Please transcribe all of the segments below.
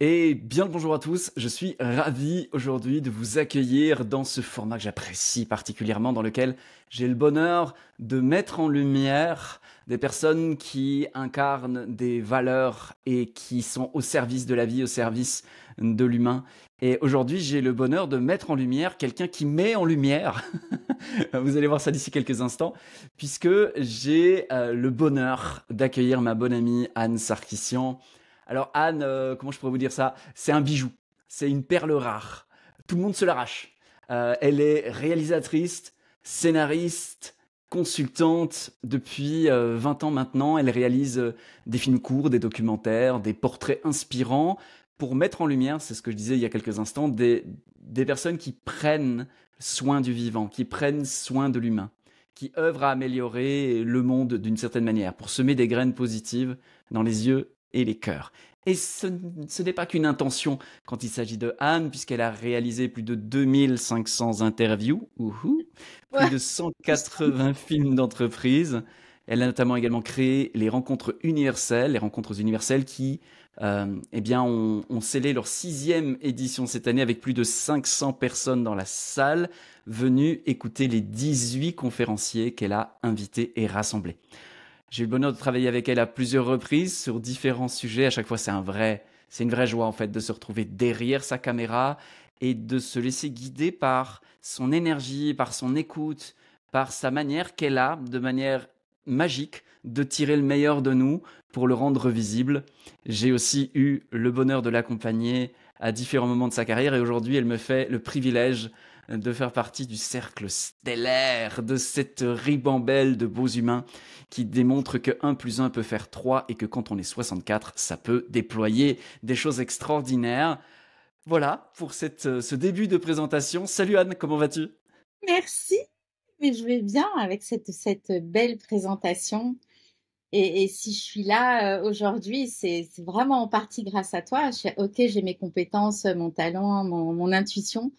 Et bien le bonjour à tous, je suis ravi aujourd'hui de vous accueillir dans ce format que j'apprécie particulièrement, dans lequel j'ai le bonheur de mettre en lumière des personnes qui incarnent des valeurs et qui sont au service de la vie, au service de l'humain. Et aujourd'hui, j'ai le bonheur de mettre en lumière quelqu'un qui met en lumière, vous allez voir ça d'ici quelques instants, puisque j'ai le bonheur d'accueillir ma bonne amie Anne Sarkissian. Alors Anne, comment je pourrais vous dire ça? C'est un bijou, c'est une perle rare. Tout le monde se l'arrache. Elle est réalisatrice, scénariste, consultante depuis 20 ans maintenant. Elle réalise des films courts, des documentaires, des portraits inspirants pour mettre en lumière, c'est ce que je disais il y a quelques instants, des personnes qui prennent soin du vivant, qui prennent soin de l'humain, qui œuvrent à améliorer le monde d'une certaine manière, pour semer des graines positives dans les yeux et les cœurs. Et ce n'est pas qu'une intention quand il s'agit de Anne, puisqu'elle a réalisé plus de 2500 interviews, plus Ouais, de 180 films d'entreprise. Elle a notamment également créé les rencontres universelles, qui ont scellé leur 6e édition cette année avec plus de 500 personnes dans la salle venues écouter les 18 conférenciers qu'elle a invités et rassemblés. J'ai eu le bonheur de travailler avec elle à plusieurs reprises sur différents sujets. À chaque fois, c'est une vraie joie en fait de se retrouver derrière sa caméra et de se laisser guider par son énergie, par son écoute, par sa manière qu'elle a, de manière magique, de tirer le meilleur de nous pour le rendre visible. J'ai aussi eu le bonheur de l'accompagner à différents moments de sa carrière et aujourd'hui, elle me fait le privilège de faire partie du cercle stellaire de cette ribambelle de beaux humains qui démontre que 1 plus 1 peut faire 3 et que quand on est 64, ça peut déployer des choses extraordinaires. Voilà pour ce début de présentation. Salut Anne, comment vas-tu? merci, mais je vais bien avec cette belle présentation. Et si je suis là aujourd'hui, c'est vraiment en partie grâce à toi. Ok, j'ai mes compétences, mon talent, mon intuition,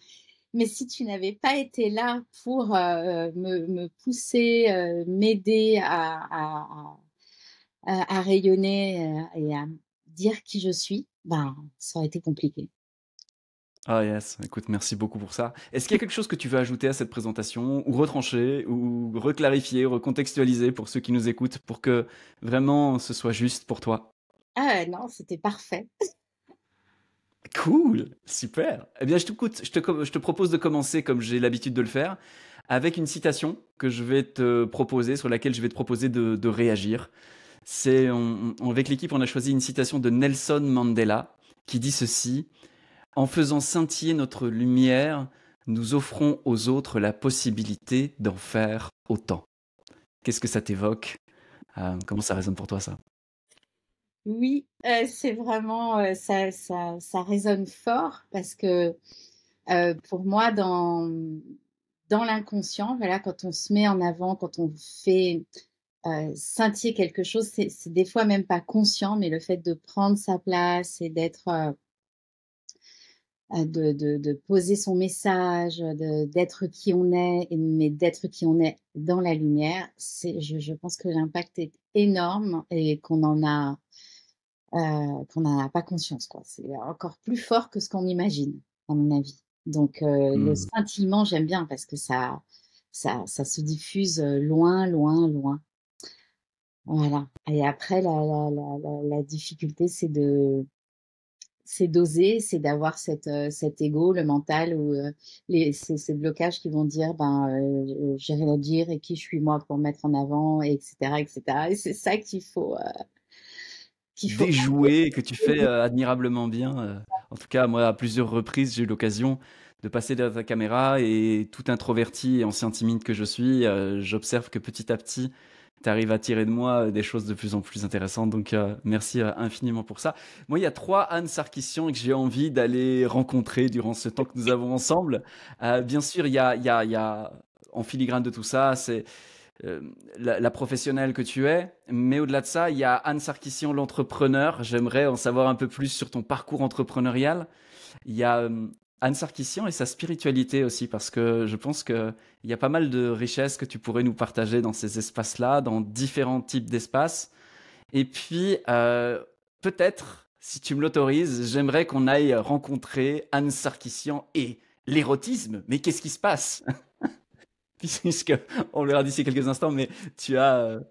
mais si tu n'avais pas été là pour me pousser, m'aider à rayonner et à dire qui je suis, ben, ça aurait été compliqué. Ah yes, écoute, merci beaucoup pour ça. Est-ce qu'il y a quelque chose que tu veux ajouter à cette présentation, ou retrancher, ou reclarifier, recontextualiser pour ceux qui nous écoutent, pour que vraiment ce soit juste pour toi? Ah non, c'était parfait. Cool, super. Eh bien, je te propose de commencer comme j'ai l'habitude de le faire, avec une citation que je vais te proposer, sur laquelle je vais te proposer de réagir. Avec l'équipe, on a choisi une citation de Nelson Mandela qui dit ceci: en faisant scintiller notre lumière, nous offrons aux autres la possibilité d'en faire autant. Qu'est-ce que ça t'évoque? Comment ça résonne pour toi, ça? Oui, c'est vraiment, ça résonne fort parce que, pour moi dans l'inconscient, voilà, quand on se met en avant, quand on fait, scintiller quelque chose, c'est des fois même pas conscient, mais le fait de prendre sa place et d'être, de poser son message, d'être qui on est mais d'être qui on est dans la lumière, je pense que l'impact est énorme et qu'on n'en a pas conscience, quoi. C'est encore plus fort que ce qu'on imagine, à mon avis. Donc, le Hmm. scintillement, j'aime bien parce que ça se diffuse loin, loin, loin. Voilà. Et après, la difficulté, c'est d'oser, c'est d'avoir cet ego, le mental ou ces blocages qui vont dire, ben, j'ai rien à dire et qui je suis moi pour me mettre en avant, et etc., et cetera. Et c'est ça qu'il faut Déjoué, que tu fais admirablement bien. En tout cas, moi, à plusieurs reprises, j'ai eu l'occasion de passer derrière ta caméra et tout introverti et ancien timide que je suis, j'observe que petit à petit, tu arrives à tirer de moi des choses de plus en plus intéressantes. Donc, merci infiniment pour ça. Moi, il y a 3 Anne Sarkissian que j'ai envie d'aller rencontrer durant ce temps que nous avons ensemble. Bien sûr, il y a en filigrane de tout ça, c'est euh, la professionnelle que tu es. Mais au-delà de ça, il y a Anne Sarkissian, l'entrepreneur. J'aimerais en savoir un peu plus sur ton parcours entrepreneurial. Il y a Anne Sarkissian et sa spiritualité aussi, parce que je pense qu'il y a pas mal de richesses que tu pourrais nous partager dans ces espaces-là, dans différents types d'espaces. Et puis, peut-être si tu me l'autorises, j'aimerais qu'on aille rencontrer Anne Sarkissian et l'érotisme. Mais qu'est-ce qui se passe? Puisque on verra d'ici quelques instants, mais tu as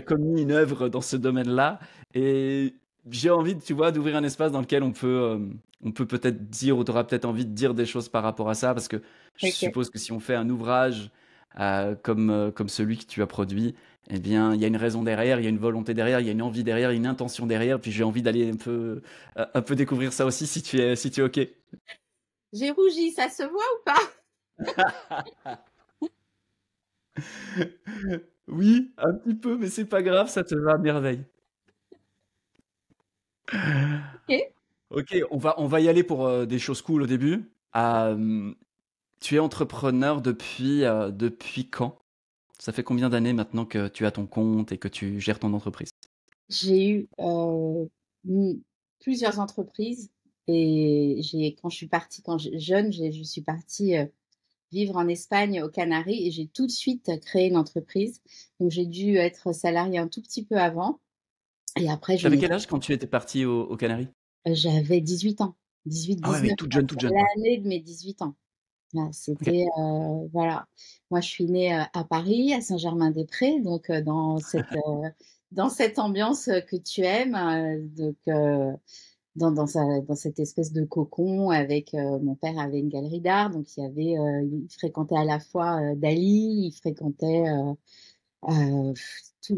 commis une œuvre dans ce domaine-là, et j'ai envie, tu vois, d'ouvrir un espace dans lequel on peut peut-être dire, ou tu auras peut-être envie de dire des choses par rapport à ça, parce que je Ok. suppose que si on fait un ouvrage comme celui que tu as produit, eh bien, il y a une raison derrière, il y a une volonté derrière, il y a une envie derrière, une intention derrière, puis j'ai envie d'aller un peu découvrir ça aussi, si tu es OK. J'ai rougi, ça se voit ou pas? Oui, un petit peu, mais c'est pas grave, ça te va à merveille. Ok. Ok, on va y aller pour des choses cool au début. Tu es entrepreneur depuis quand? Ça fait combien d'années maintenant que tu as ton compte et que tu gères ton entreprise? J'ai eu plusieurs entreprises et quand je suis partie, jeune, je suis partie vivre en Espagne, aux Canaries, et j'ai tout de suite créé une entreprise. Donc, j'ai dû être salariée un tout petit peu avant. Et après, Tu avais quel âge quand tu étais parti aux Canaries? j'avais 18 ans, Ah ouais, mais 18-19 toute ans, jeune, quoi. l'année de mes 18 ans. Voilà, Ok. c'était, voilà. Moi, je suis née à Paris, à Saint-Germain-des-Prés, donc dans cette ambiance que tu aimes, donc dans cette espèce de cocon avec mon père avait une galerie d'art, donc il fréquentait à la fois Dali, il fréquentait tout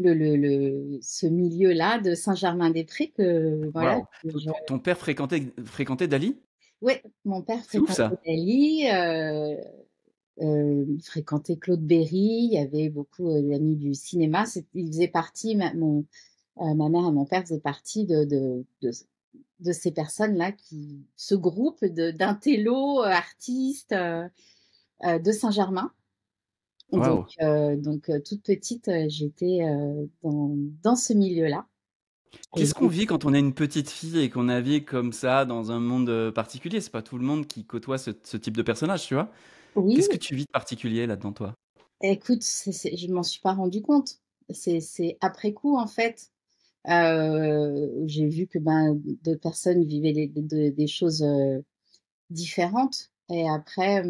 ce milieu-là de Saint-Germain-des-Prés que voilà. Waouh. Ton père fréquentait Dali? Ouais, mon père C'est ouf fréquentait ça. Dali, il fréquentait Claude Berry, il y avait beaucoup d'amis du cinéma. Il faisait partie, ma mère et mon père faisaient partie de ces personnes-là, ce groupe d'intello artistes de Saint-Germain. Waouh. Toute petite, j'étais dans ce milieu-là. Et Qu'est-ce qu'on vit quand on est une petite fille et qu'on navigue comme ça dans un monde particulier? C'est pas tout le monde qui côtoie ce type de personnage, tu vois? oui, Qu'est-ce que tu vis de particulier là-dedans, toi? écoute, je m'en suis pas rendu compte. C'est après coup, en fait. J'ai vu que d'autres personnes vivaient des choses différentes. Et après,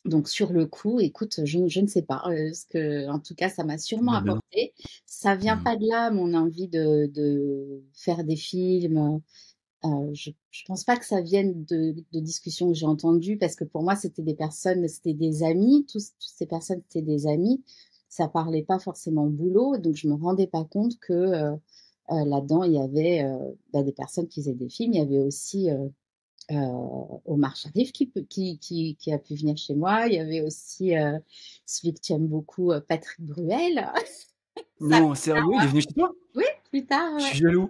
donc sur le coup, écoute, je ne sais pas, en tout cas, ça m'a sûrement Probablement. apporté. Ça vient Hmm. pas de là, mon envie de faire des films. Je pense pas que ça vienne de discussions que j'ai entendues, parce que pour moi, c'était des amis. Toutes ces personnes, c'était des amis. Ça parlait pas forcément boulot, donc je me rendais pas compte que là-dedans, il y avait des personnes qui faisaient des films. Il y avait aussi Omar Sharif qui a pu venir chez moi. Il y avait aussi celui que tu aimes beaucoup, Patrick Bruel. Ça, Non, sérieux, il est venu chez toi? oui, plus tard, Je ouais. suis jaloux.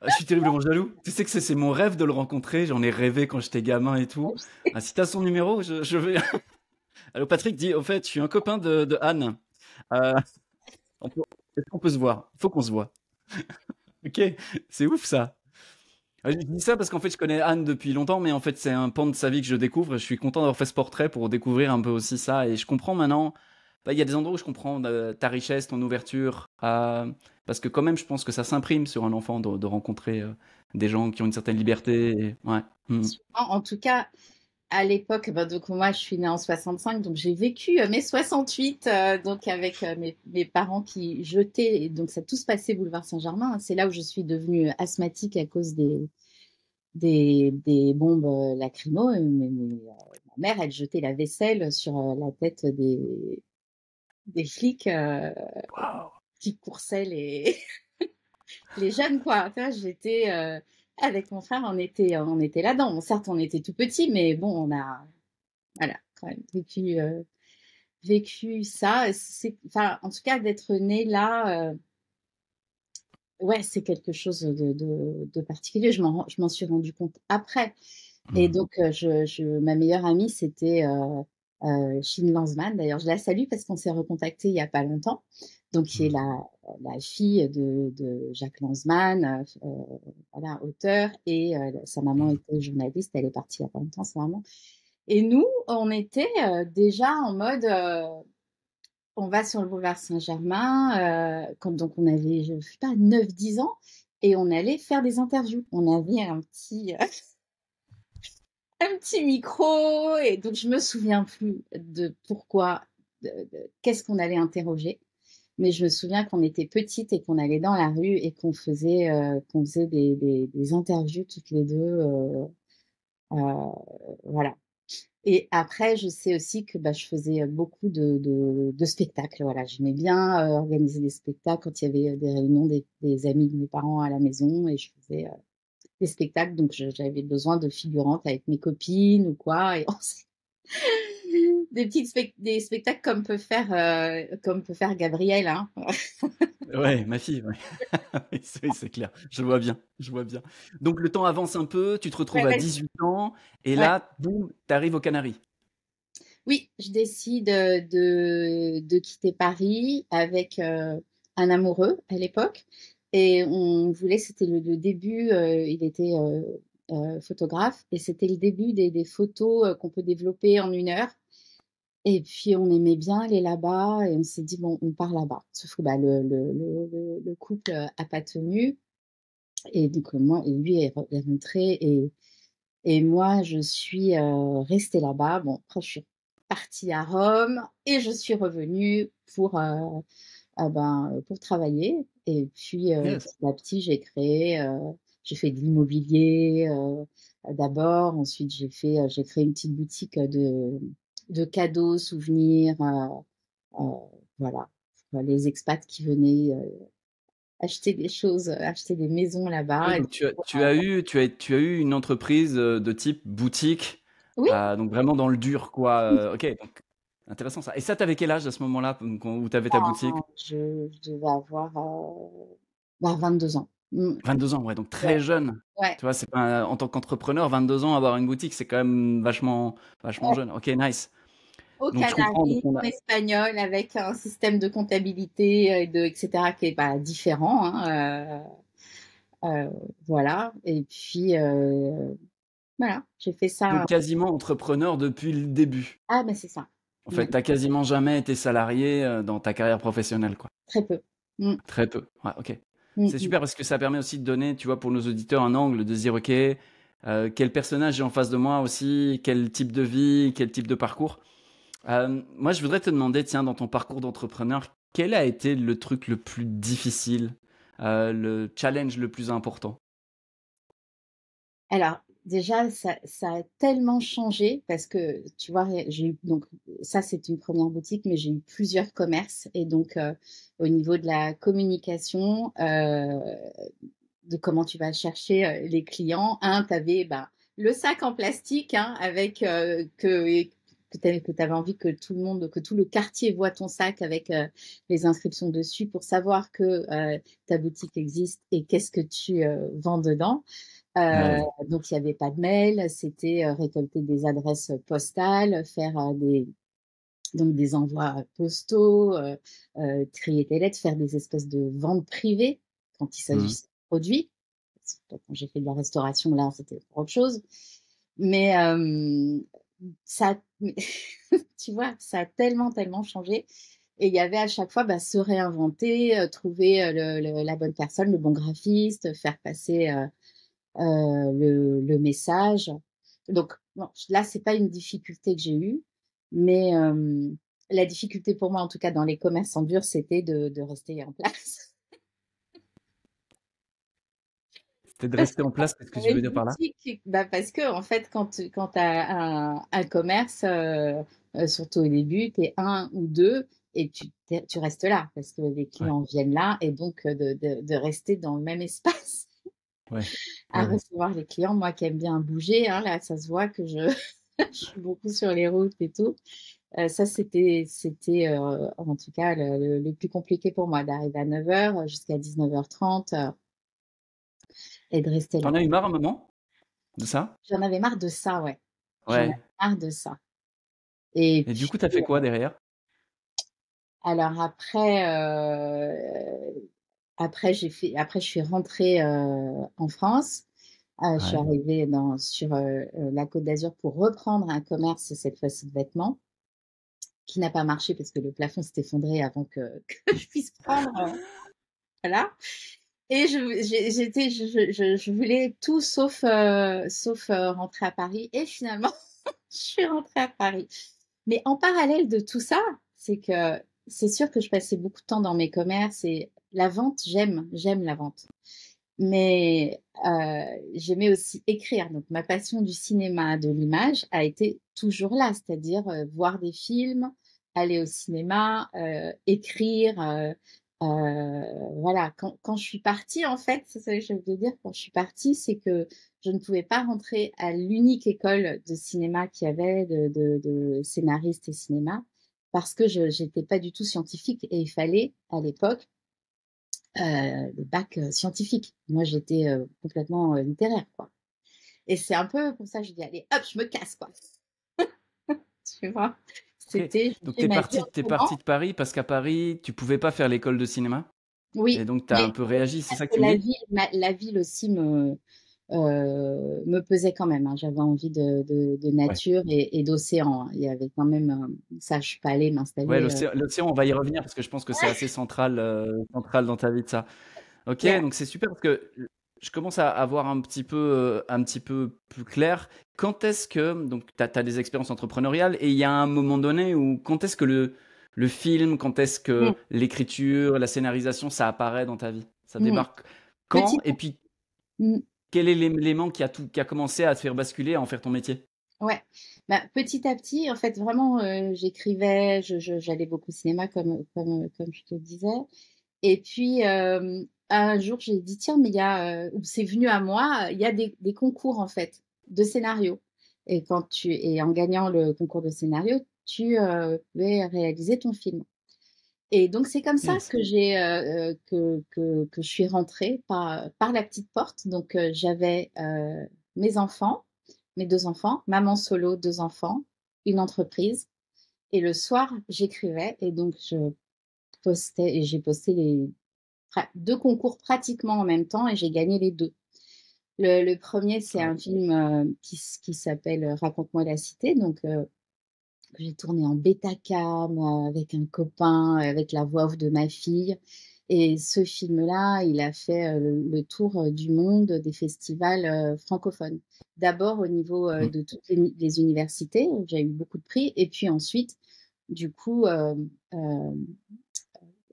Ah, je suis terriblement jaloux. Tu sais que c'est mon rêve de le rencontrer. J'en ai rêvé quand j'étais gamin et tout. Ah, si t'as son numéro, je vais. Allô, Patrick dit, au fait, je suis un copain de Anne. Euh, on peut- Est-ce qu'on peut se voir? Il faut qu'on se voit. Ok, c'est ouf ça. Je dis ça parce qu'en fait, je connais Anne depuis longtemps, mais en fait, c'est un pan de sa vie que je découvre. Je suis content d'avoir fait ce portrait pour découvrir un peu aussi ça. Et je comprends maintenant. Bah, il y a des endroits où je comprends ta richesse, ton ouverture. Parce que quand même, je pense que ça s'imprime sur un enfant de rencontrer des gens qui ont une certaine liberté. Ouais. Mm. En tout cas, à l'époque, donc moi, je suis née en 65, donc j'ai vécu mai 68, donc avec mes parents qui jetaient, et donc ça tout se passait boulevard Saint-Germain, hein. C'est là où je suis devenue asthmatique à cause des bombes lacrymo. Ma mère, elle jetait la vaisselle sur la tête des flics Waouh. qui coursaient les jeunes, quoi. Enfin, j'étais avec mon frère, on était là-dedans. Bon, certes, on était tout petits, mais bon, on a voilà, quand même vécu ça. Enfin, en tout cas, d'être né là, ouais, c'est quelque chose de particulier. Je m'en suis rendu compte après. Et Mm. donc, ma meilleure amie, c'était Chine Lanzmann. D'ailleurs, je la salue parce qu'on s'est recontacté il y a pas longtemps. Donc, qui est Mm. la fille de Jacques Lanzmann, voilà, auteur, et sa maman Mm. était journaliste. Elle est partie il y a pas longtemps, sa maman. Et nous, on était déjà en mode, on va sur le boulevard Saint-Germain, donc on avait, je sais pas, 9-10 ans. et on allait faire des interviews. On avait un petit micro et donc je me souviens plus de pourquoi, qu'est-ce qu'on allait interroger. Mais je me souviens qu'on était petites et qu'on allait dans la rue et qu'on faisait des interviews toutes les deux. Voilà. Et après, je sais aussi que bah, je faisais beaucoup de spectacles. Voilà, j'aimais bien organiser des spectacles quand il y avait des réunions des amis de mes parents à la maison et je faisais des spectacles. Donc, j'avais besoin de figurantes avec mes copines ou quoi. Et des spectacles comme peut faire Gabrielle. Hein. Ouais, ma fille, ouais. Oui, c'est clair. Je vois bien, je vois bien. Donc le temps avance un peu, tu te retrouves Ouais, à vas-y. 18 ans et Ouais. là, boum, tu arrives aux Canaries. Oui, je décide de quitter Paris avec un amoureux à l'époque. Et on voulait, c'était le début, il était photographe, et c'était le début des photos qu'on peut développer en 1 heure. Et puis on aimait bien aller là-bas, et on s'est dit, bon, on part là-bas. Sauf que bah, le couple a pas tenu, et donc moi, et lui est rentré, et moi, je suis restée là-bas. Bon, après, je suis partie à Rome et je suis revenue pour travailler. Et puis, Yes. petit à petit, j'ai fait de l'immobilier d'abord. Ensuite, j'ai créé une petite boutique de cadeaux, souvenirs. Euh, voilà. Les expats qui venaient acheter des choses, acheter des maisons Ah oui, là-bas. donc tu as eu une entreprise de type boutique, Oui, donc vraiment dans le dur, quoi. Ok, donc intéressant ça. Et ça, t'avais quel âge à ce moment-là où tu avais ta boutique? je devais avoir 22 ans. 22 ans, ouais, donc Ouais, très jeune. ouais. Tu vois, c'est pas en tant qu'entrepreneur, 22 ans, avoir une boutique, c'est quand même vachement, vachement jeune. Ok, nice. Aux Donc je comprends. Donc Canaries, en espagnol, avec un système de comptabilité, etc., qui est pas différent. Hein, voilà. Et puis, voilà, j'ai fait ça. donc quasiment entrepreneur depuis le début. Ah, ben c'est ça. En Mm. fait, t'as quasiment jamais été salarié dans ta carrière professionnelle, quoi. Très peu. Mm, Très peu. Ouais, ok. mm, C'est mm. super parce que ça permet aussi de donner, tu vois, pour nos auditeurs, un angle de se dire, ok, quel personnage j'ai en face de moi aussi, quel type de vie, quel type de parcours. Moi, je voudrais te demander, tiens, dans ton parcours d'entrepreneur, quel a été le truc le plus difficile, le challenge le plus important? Alors, déjà, ça a tellement changé parce que, tu vois, j'ai eu, donc, ça, c'est une première boutique, mais j'ai eu plusieurs commerces. Et donc, au niveau de la communication, de comment tu vas chercher les clients, tu avais le sac en plastique hein, avec que tu avais envie que tout le monde, que tout le quartier voit ton sac avec les inscriptions dessus pour savoir que ta boutique existe et qu'est-ce que tu vends dedans. Euh, Ouais. donc, il n'y avait pas de mail, c'était récolter des adresses postales, faire des envois postaux, trier tes lettres, faire des espèces de ventes privées quand il Mhm. s'agissait de produits. Quand j'ai fait de la restauration, là, c'était pour autre chose. Mais ça, tu vois, ça a tellement, tellement changé. Et il y avait à chaque fois se réinventer, trouver la bonne personne, le bon graphiste, faire passer le message. Donc, bon, là, c'est pas une difficulté que j'ai eue, mais la difficulté pour moi, en tout cas dans les commerces en dur, c'était de rester en place. C'était de Parce rester que en quand place, qu'est-ce que tu tu avais veux une dire par là? boutique, parce que en fait, quand tu as un commerce, surtout au début, tu es un ou deux et tu restes là parce que les Ouais, clients viennent là et donc de rester dans le même espace ouais, à ouais, ouais. recevoir les clients. Moi qui aime bien bouger, hein, là, ça se voit que je, je suis beaucoup sur les routes et tout. Ça, c'était en tout cas le plus compliqué pour moi, d'arriver à 9 heures jusqu'à 19h30 et de rester là. T'en as eu marre un moment de ça? J'en avais marre de ça, ouais. J'en avais Ouais. marre de ça. Et Et du puis, coup, t'as fait quoi derrière? alors après, après, je suis rentrée en France. Je suis Ouais. arrivée sur la Côte d'Azur pour reprendre un commerce, cette fois-ci de vêtements, qui n'a pas marché parce que le plafond s'est effondré avant que je puisse prendre. Voilà. Et je voulais tout sauf rentrer à Paris. Et finalement, je suis rentrée à Paris. Mais en parallèle de tout ça, c'est que c'est sûr que je passais beaucoup de temps dans mes commerces et la vente, j'aime la vente. Mais j'aimais aussi écrire. Donc ma passion du cinéma, de l'image, a été toujours là, c'est-à-dire voir des films, aller au cinéma, écrire. Voilà, quand je suis partie, en fait, c'est ça que je veux dire, quand je suis partie, c'est que je ne pouvais pas rentrer à l'unique école de cinéma qu'il y avait, de scénariste et cinéma, parce que je n'étais pas du tout scientifique et il fallait, à l'époque, le bac scientifique. Moi, j'étais complètement littéraire, quoi. Et c'est un peu comme ça que je dis, allez, hop, je me casse, quoi. Tu vois? Ok. C'était, je Donc fais ma vie t'es autrement. parti de Paris parce qu'à Paris, tu pouvais pas faire l'école de cinéma? Et Oui, donc, tu as mais un peu réagi, c'est parce ça que que tu me dis? la ville aussi me pesait quand même, hein. J'avais envie de Ouais. nature et d'océan, hein. Il y avait quand même, ça, je suis pas allée Ouais, m'installer. l'océan, on va y revenir parce que je pense que c'est assez central, central dans ta vie de ça. Ok, Yeah. donc c'est super parce que je commence à avoir un petit peu plus clair. Quand est-ce que, donc tu as des expériences entrepreneuriales et il y a un moment donné où, quand est-ce que le film, quand est-ce que Mm, l'écriture, la scénarisation, ça apparaît dans ta vie? Ça mm. débarque quand? Petit, Et puis, mm. quel est l'élément qui a commencé à te faire basculer, à en faire ton métier? Ouais, bah, petit à petit, en fait, vraiment, j'écrivais, j'allais beaucoup au cinéma comme je te disais. Et puis, un jour, j'ai dit, tiens, mais ou c'est venu à moi, il y a des concours, en fait, de scénario. Et en gagnant le concours de scénario, tu pouvais réaliser ton film. Et donc, c'est comme ça Yes. que que je suis rentrée par la petite porte. Donc, j'avais mes enfants, mes deux enfants, maman solo, deux enfants, une entreprise. Et le soir, j'écrivais. Et donc, j'ai posté deux concours pratiquement en même temps et j'ai gagné les deux. Le premier, c'est Ouais. un film qui s'appelle Raconte-moi la cité. Donc, que j'ai tourné en Betacam avec un copain, avec la voix off de ma fille. Et ce film-là, il a fait le tour du monde des festivals francophones. D'abord au niveau Mm. de toutes les universités, où j'ai eu beaucoup de prix, et puis ensuite, du coup, euh,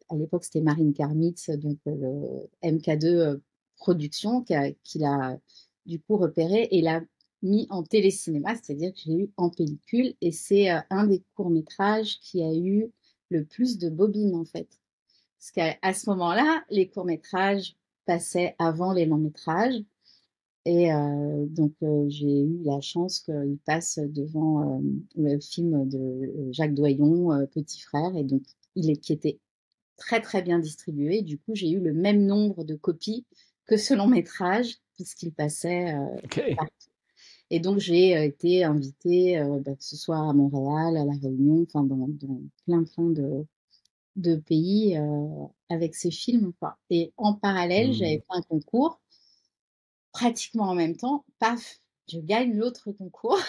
à l'époque, c'était Marine Karmitz, donc le MK2 Production, qui l'a du coup repéré et l'a mis en télécinéma, c'est-à-dire que je l'ai eu en pellicule. Et c'est un des courts-métrages qui a eu le plus de bobines, en fait. Parce qu'à ce moment-là, les courts-métrages passaient avant les longs-métrages. Et donc, j'ai eu la chance qu'il passe devant le film de Jacques Doyon, Petit Frère, et donc, qui était très très bien distribué. Du coup, j'ai eu le même nombre de copies que ce long métrage, puisqu'il passait Ok. partout. Et donc, j'ai été invitée, que ce soit à Montréal, à La Réunion, enfin dans plein de pays avec ces films, quoi. Et en parallèle, j'avais Mm. fait un concours, pratiquement en même temps, paf, je gagne l'autre concours.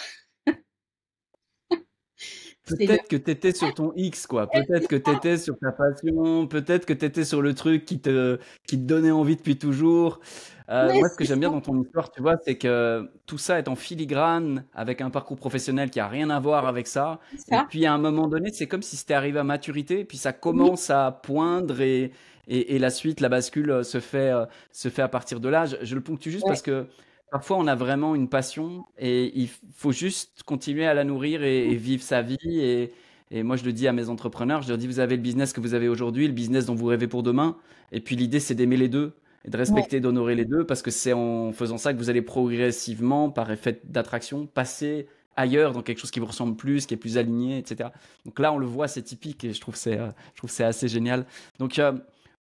C'est le Peut-être que tu étais sur ton X, quoi. Peut-être que tu étais sur ta passion. Peut-être que tu étais sur le truc qui te donnait envie depuis toujours. ouais, Moi, ce que c'est j'aime bien ça, dans ton histoire, tu vois, c'est que tout ça est en filigrane avec un parcours professionnel qui a rien à voir avec ça. c'est Et ça. puis, à un moment donné, c'est comme si c'était arrivé à maturité. Puis, ça Oui, commence à poindre et la suite, la bascule se fait à partir de là. Je le ponctue juste ouais. parce que parfois, on a vraiment une passion et il faut juste continuer à la nourrir et vivre sa vie. Et moi, je le dis à mes entrepreneurs, je leur dis, vous avez le business que vous avez aujourd'hui, le business dont vous rêvez pour demain. Et puis l'idée, c'est d'aimer les deux et de Ouais. respecter et d'honorer les deux parce que c'est en faisant ça que vous allez progressivement, par effet d'attraction, passer ailleurs dans quelque chose qui vous ressemble plus, qui est plus aligné, etc. Donc là, on le voit, c'est typique et je trouve que c'est assez génial. Donc,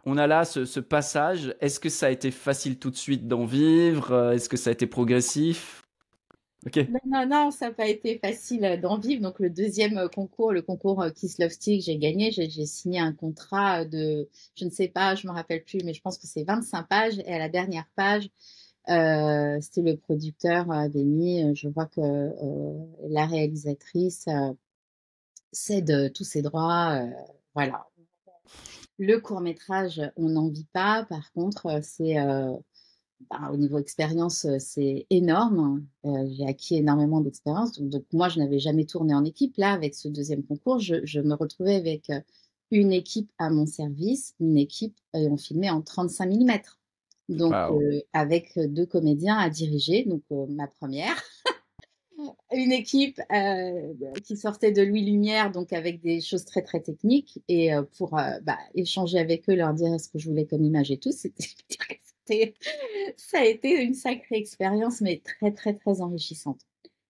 on a là ce passage. Est-ce que ça a été facile tout de suite d'en vivre? Est-ce que ça a été progressif? Ok. Non, non, non, ça n'a pas été facile d'en vivre. Donc, le deuxième concours, le concours Kislovsky que j'ai gagné, j'ai signé un contrat je ne sais pas, je me rappelle plus, mais je pense que c'est 25 pages. Et à la dernière page, c'était le producteur avait mis, je vois que la réalisatrice cède tous ses droits. Voilà. Le court-métrage, on n'en vit pas. Par contre, au niveau expérience, c'est énorme. J'ai acquis énormément d'expérience. Donc, moi, je n'avais jamais tourné en équipe. Là, avec ce deuxième concours, je me retrouvais avec une équipe à mon service, une équipe, et on filmait en 35 millimètres. Donc, Waouh. avec deux comédiens à diriger. Donc, ma première. Une équipe qui sortait de Louis Lumière, donc avec des choses très très techniques, et pour échanger avec eux, leur dire ce que je voulais comme image et tout, c'était- ça a été une sacrée expérience, mais très très très enrichissante.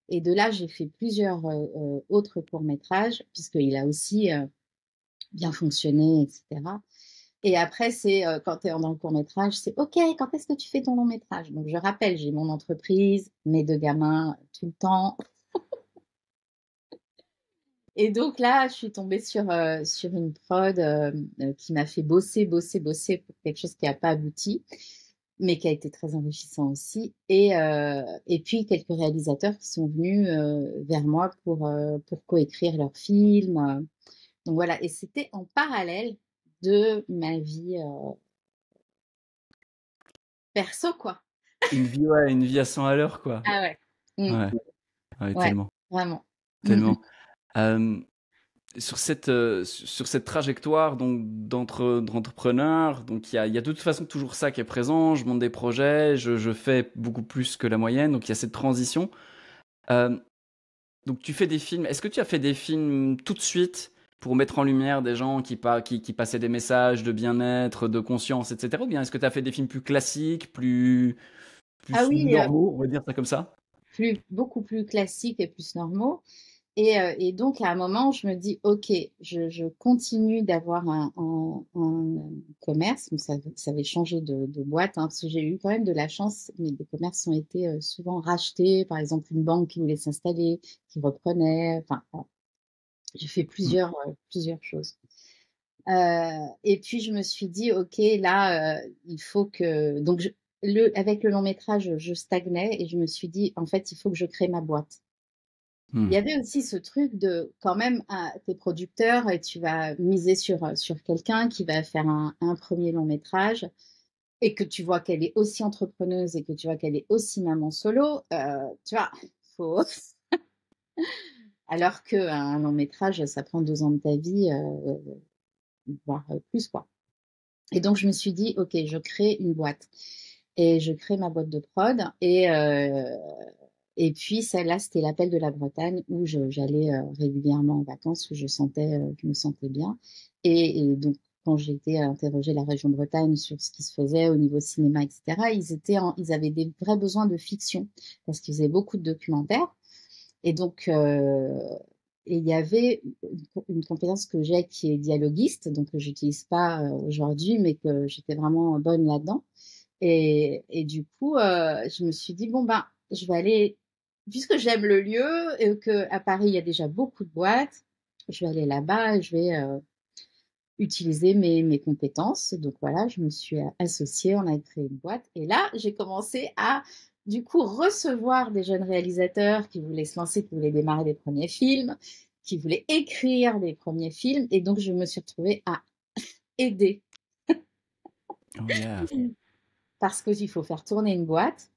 Et de là, j'ai fait plusieurs autres courts-métrages, puisqu'il a aussi bien fonctionné, etc. Et après, c'est quand tu es dans le court-métrage, c'est OK, quand est-ce que tu fais ton long-métrage? Donc je rappelle, j'ai mon entreprise, mes deux gamins tout le temps. Et donc là, je suis tombée sur une prod qui m'a fait bosser, bosser, bosser pour quelque chose qui n'a pas abouti, mais qui a été très enrichissant aussi. Et puis, quelques réalisateurs qui sont venus vers moi pour coécrire leur film. Donc voilà, et c'était en parallèle de ma vie perso, quoi. Une vie, ouais, une vie à 100 à l'heure, quoi. Ah ouais. Mm. Ouais, ouais, Ouais, tellement, vraiment. Mhm. tellement. Euh, sur cette trajectoire donc d'entrepreneur, donc il y a de toute façon toujours ça qui est présent. Je monte des projets, je fais beaucoup plus que la moyenne, donc il y a cette transition. Euh, donc tu fais des films. Est-ce que tu as fait des films tout de suite pour mettre en lumière des gens qui passaient des messages de bien-être, de conscience, etc. Ou bien est-ce que tu as fait des films plus classiques, Ah plus oui, normaux, on va dire ça comme ça? beaucoup plus classiques et plus normaux. Et donc, à un moment, je me dis, OK, je continue d'avoir un commerce. Donc, ça avait changé de boîte, hein, parce que j'ai eu quand même de la chance. Mais les commerces ont été souvent rachetés. Par exemple, une banque qui voulait s'installer, qui reprenait. Enfin, voilà. J'ai fait Hmm. plusieurs choses. Et puis, je me suis dit, OK, là, il faut que... Donc, avec le long métrage, je stagnais et je me suis dit, en fait, il faut que je crée ma boîte. Il Hmm. y avait aussi ce truc de quand même, t'es producteur et tu vas miser sur quelqu'un qui va faire un premier long métrage et que tu vois qu'elle est aussi entrepreneuse et que tu vois qu'elle est aussi maman solo, tu vois, faut... alors qu'un long métrage, ça prend 2 ans de ta vie, voire plus, quoi. Et donc, je me suis dit, OK, je crée une boîte. Et je crée ma boîte de prod. Et puis, celle-là, c'était l'appel de la Bretagne où j'allais régulièrement en vacances, où je me sentais bien. Et donc, quand j'ai été interroger la région Bretagne sur ce qui se faisait au niveau cinéma, etc., ils avaient des vrais besoins de fiction parce qu'ils faisaient beaucoup de documentaires. Et donc, et il y avait une compétence que j'ai qui est dialoguiste, donc que j'utilise pas aujourd'hui, mais que j'étais vraiment bonne là-dedans. Et du coup, je me suis dit, bon, ben, je vais aller, puisque j'aime le lieu et qu'à Paris, il y a déjà beaucoup de boîtes, je vais aller là-bas et je vais utiliser mes compétences. Donc voilà, je me suis associée, on a créé une boîte. Et là, j'ai commencé à, du coup, recevoir des jeunes réalisateurs qui voulaient se lancer, qui voulaient démarrer des premiers films, qui voulaient écrire des premiers films. Et donc, je me suis retrouvée à aider Oh yeah. parce qu'il faut faire tourner une boîte.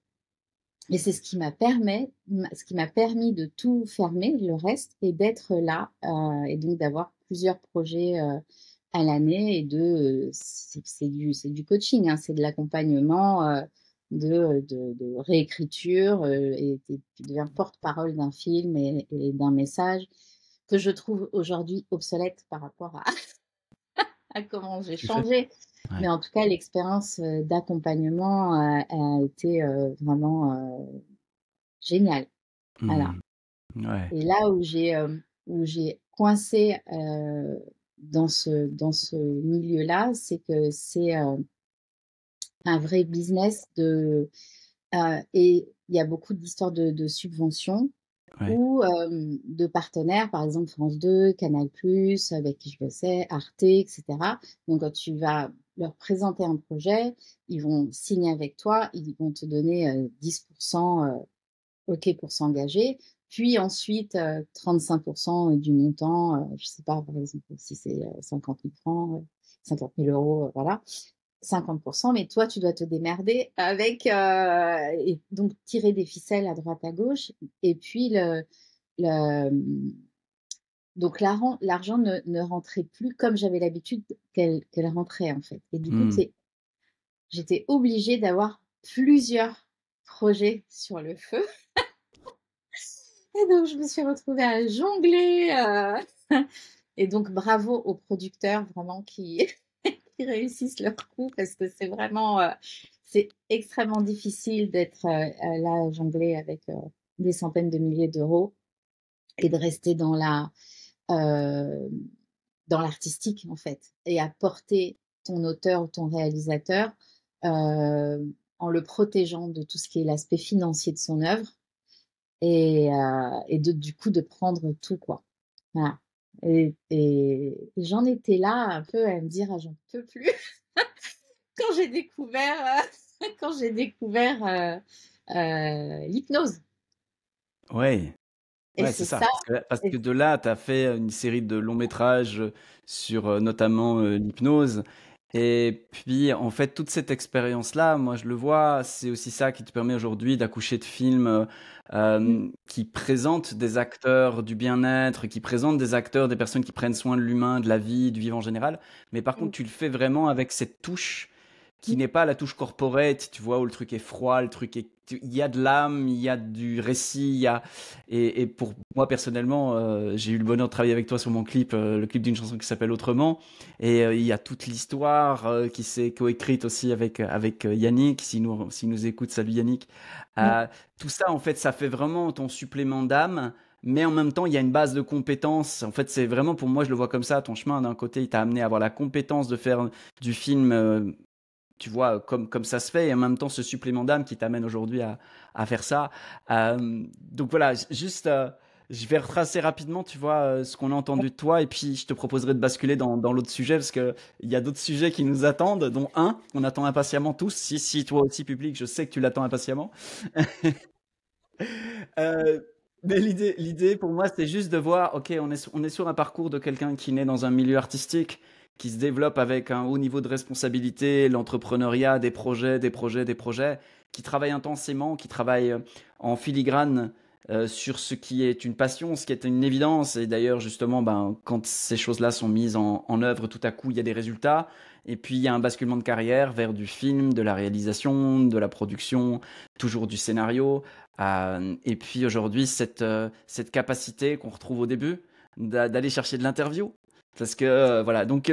Et c'est ce qui m'a permis de tout fermer, le reste, et d'être là, et donc d'avoir plusieurs projets à l'année c'est du coaching, hein, c'est de l'accompagnement, de réécriture, et tu deviens porte-parole d'un film et d'un message que je trouve aujourd'hui obsolète par rapport à comment j'ai Tu fais? changé. Mais Ouais. en tout cas, l'expérience d'accompagnement a été vraiment génial. Voilà. Hmm. Ouais. Et là où j'ai coincé dans ce milieu-là, c'est que c'est un vrai business et il y a beaucoup d'histoires de subventions Ouais. ou de partenaires, par exemple France 2, Canal+, avec qui je bossais, Arte, etc. Donc, quand tu vas leur présenter un projet, ils vont signer avec toi, ils vont te donner 10% OK pour s'engager. Puis ensuite, 35% du montant, je sais pas, par exemple, si c'est 50 000 francs, 50 000 euros, voilà, 50%, mais toi, tu dois te démerder avec, et donc tirer des ficelles à droite, à gauche. Et puis, le, donc l'argent ne rentrait plus comme j'avais l'habitude qu'elle rentrait, en fait. Et du coup, Hmm. j'étais obligée d'avoir plusieurs projets sur le feu. Et donc, je me suis retrouvée à jongler. Et donc, bravo aux producteurs vraiment qui réussissent leur coup parce que c'est vraiment, c'est extrêmement difficile d'être là, jongler avec des centaines de milliers d'euros et de rester euh, dans l'artistique, en fait, et à porter ton auteur ou ton réalisateur en le protégeant de tout ce qui est l'aspect financier de son œuvre et du coup de prendre tout, quoi. Voilà. Et j'en étais là un peu à me dire, ah, j'en peux plus quand j'ai découvert, l'hypnose. Ouais. Et Ouais, c'est c'est ça. ça. Parce que Et- de là, tu as fait une série de longs métrages sur notamment l'hypnose. Et puis, en fait, toute cette expérience-là, moi, je le vois, c'est aussi ça qui te permet aujourd'hui d'accoucher de films Mm, qui présentent des acteurs du bien-être, qui présentent des acteurs, des personnes qui prennent soin de l'humain, de la vie, du vivant en général. Mais par contre, mm, tu le fais vraiment avec cette touche qui mm. n'est pas la touche corporate, tu vois, où le truc est froid, le truc est... Il y a de l'âme, il y a du récit, il y a... Et pour moi, personnellement, j'ai eu le bonheur de travailler avec toi sur mon clip, le clip d'une chanson qui s'appelle Autrement. Et il y a toute l'histoire qui s'est coécrite aussi avec Yannick, s'il nous écoute, salut Yannick. Ouais. Euh, Tout ça, en fait, ça fait vraiment ton supplément d'âme. Mais en même temps, il y a une base de compétences. En fait, c'est vraiment pour moi, je le vois comme ça. Ton chemin, d'un côté, il t'a amené à avoir la compétence de faire du film tu vois, comme ça se fait, et en même temps ce supplément d'âme qui t'amène aujourd'hui à faire ça. Donc voilà, juste, je vais retracer rapidement, tu vois, ce qu'on a entendu de toi, et puis je te proposerai de basculer dans l'autre sujet, parce qu'il y a d'autres sujets qui nous attendent, dont un qu'on attend impatiemment tous. Si toi aussi, public, je sais que tu l'attends impatiemment. Euh, mais l'idée pour moi, c'est juste de voir, ok, on est sur un parcours de quelqu'un qui naît dans un milieu artistique, qui se développe avec un haut niveau de responsabilité, l'entrepreneuriat, des projets, des projets, des projets, qui travaille intensément, qui travaille en filigrane sur ce qui est une passion, ce qui est une évidence. Et d'ailleurs, justement, ben, quand ces choses-là sont mises en œuvre, tout à coup, il y a des résultats. Et puis, il y a un basculement de carrière vers du film, de la réalisation, de la production, toujours du scénario. Et puis aujourd'hui, cette capacité qu'on retrouve au début d'aller chercher de l'interview. Parce que voilà, donc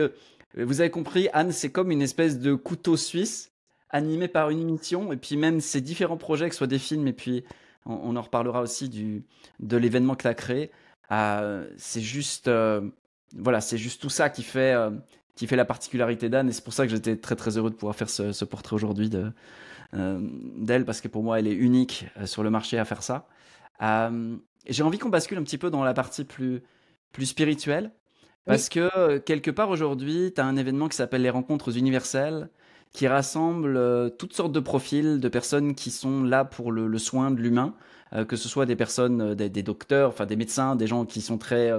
vous avez compris, Anne, c'est comme une espèce de couteau suisse animé par une mission. Et puis même ces différents projets, que ce soit des films, et puis on en reparlera aussi de l'événement que tu as créé. C'est juste, voilà, c'est juste tout ça qui fait la particularité d'Anne. Et c'est pour ça que j'étais très très heureux de pouvoir faire ce portrait aujourd'hui d'elle parce que pour moi elle est unique sur le marché à faire ça. Euh, j'ai envie qu'on bascule un petit peu dans la partie plus spirituelle Oui. parce que quelque part aujourd'hui tu as un événement qui s'appelle les rencontres universelles qui rassemble toutes sortes de profils de personnes qui sont là pour le soin de l'humain, que ce soit des personnes, des docteurs, enfin des médecins, des gens qui sont très